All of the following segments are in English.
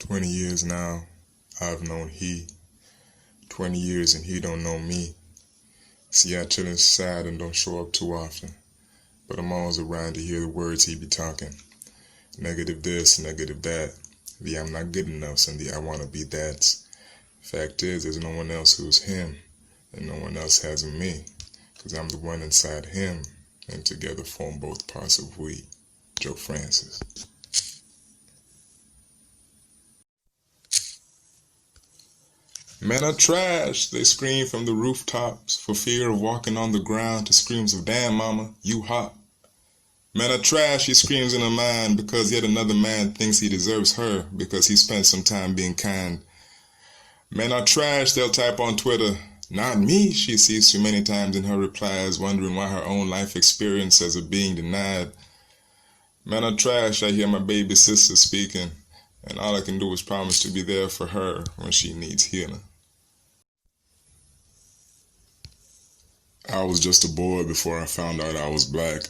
20 years now, I've known he. 20 years and he don't know me. See, I chill inside and don't show up too often, but I'm always around to hear the words he be talking. Negative this, negative that. The I'm not good enough and the I wanna be that's. Fact is, there's no one else who's him, and no one else has me, 'cause I'm the one inside him, and together form both parts of we. Joe Francis. Men are trash, they scream from the rooftops, for fear of walking on the ground to screams of damn mama, you hot. Men are trash, he screams in her mind, because yet another man thinks he deserves her, because he spent some time being kind. Men are trash, they'll type on Twitter, not me, she sees too many times in her replies, wondering why her own life experiences are being denied. Men are trash, I hear my baby sister speaking, and all I can do is promise to be there for her when she needs healing. I was just a boy before I found out I was black.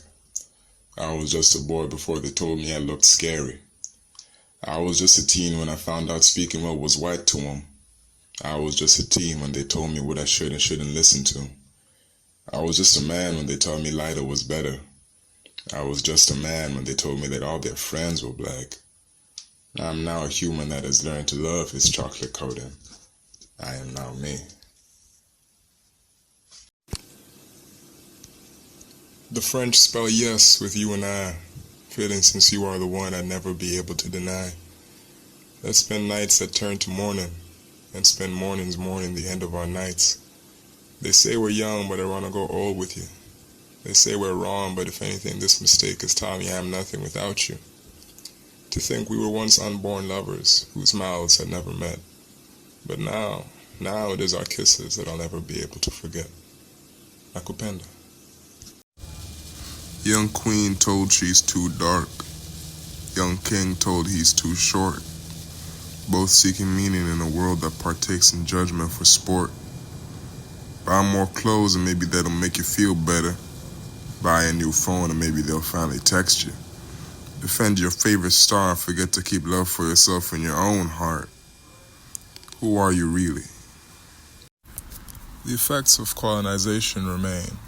I was just a boy before they told me I looked scary. I was just a teen when I found out speaking well was white to them. I was just a teen when they told me what I should and shouldn't listen to. I was just a man when they told me lighter was better. I was just a man when they told me that all their friends were black. I'm now a human that has learned to love his chocolate coating. I am now me. The French spell yes with you and I, feeling since you are the one I'd never be able to deny. Let's spend nights that turn to morning, and spend mornings mourning the end of our nights. They say we're young, but I want to go old with you. They say we're wrong, but if anything, this mistake has taught me I am nothing without you. To think we were once unborn lovers, whose mouths had never met. But now it is our kisses that I'll never be able to forget. Nakupenda. Young queen told she's too dark. Young king told he's too short. Both seeking meaning in a world that partakes in judgment for sport. Buy more clothes and maybe that'll make you feel better. Buy a new phone and maybe they'll finally text you. Defend your favorite star and forget to keep love for yourself in your own heart. Who are you really? The effects of colonization remain.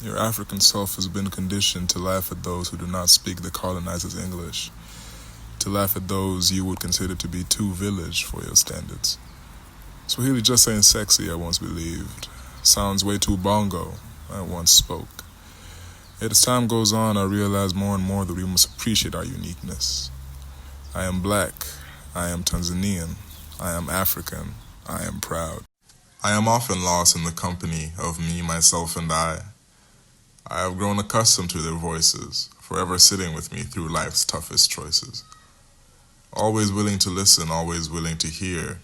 Your African self has been conditioned to laugh at those who do not speak the colonizer's English, to laugh at those you would consider to be too village for your standards. Swahili just ain't sexy, I once believed. Sounds way too bongo, I once spoke. Yet as time goes on, I realize more and more that we must appreciate our uniqueness. I am black, I am Tanzanian, I am African, I am proud. I am often lost in the company of me, myself, and I have grown accustomed to their voices, forever sitting with me through life's toughest choices. Always willing to listen, always willing to hear,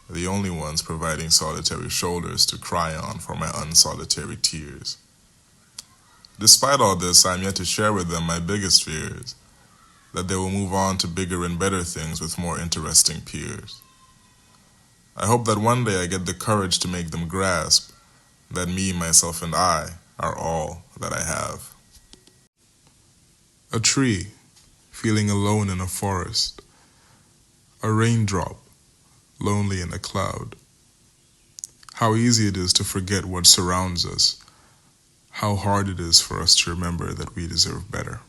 the only ones providing solitary shoulders to cry on for my unsolitary tears. Despite all this, I am yet to share with them my biggest fears, that they will move on to bigger and better things with more interesting peers. I hope that one day I get the courage to make them grasp that me, myself, and I are all that I have. A tree, feeling alone in a forest. A raindrop, lonely in a cloud. How easy it is to forget what surrounds us. How hard it is for us to remember that we deserve better.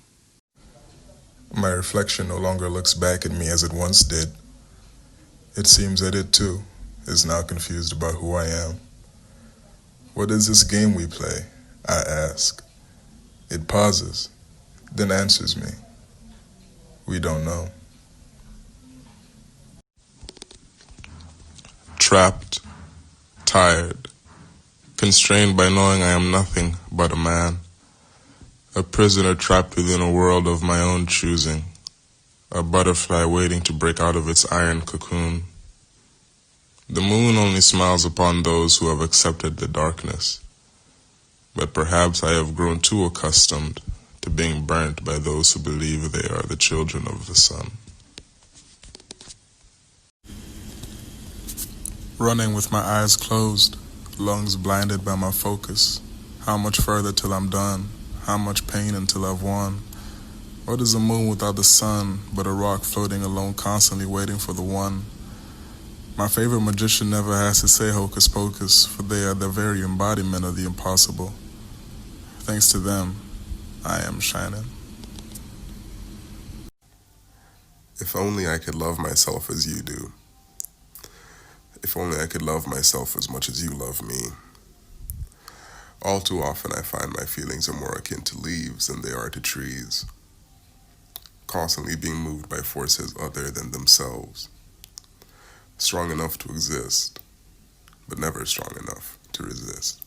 My reflection no longer looks back at me as it once did. It seems that it too is now confused about who I am. What is this game we play? I ask. It pauses, then answers me. We don't know. Trapped, tired, constrained by knowing I am nothing but a man. A prisoner trapped within a world of my own choosing. A butterfly waiting to break out of its iron cocoon. The moon only smiles upon those who have accepted the darkness. But perhaps I have grown too accustomed to being burnt by those who believe they are the children of the sun. Running with my eyes closed, lungs blinded by my focus. How much further till I'm done? How much pain until I've won? What is a moon without the sun, but a rock floating alone, constantly waiting for the one? My favorite magician never has to say hocus pocus, for they are the very embodiment of the impossible. Thanks to them, I am shining. If only I could love myself as you do. If only I could love myself as much as you love me. All too often I find my feelings are more akin to leaves than they are to trees, constantly being moved by forces other than themselves, strong enough to exist, but never strong enough to resist.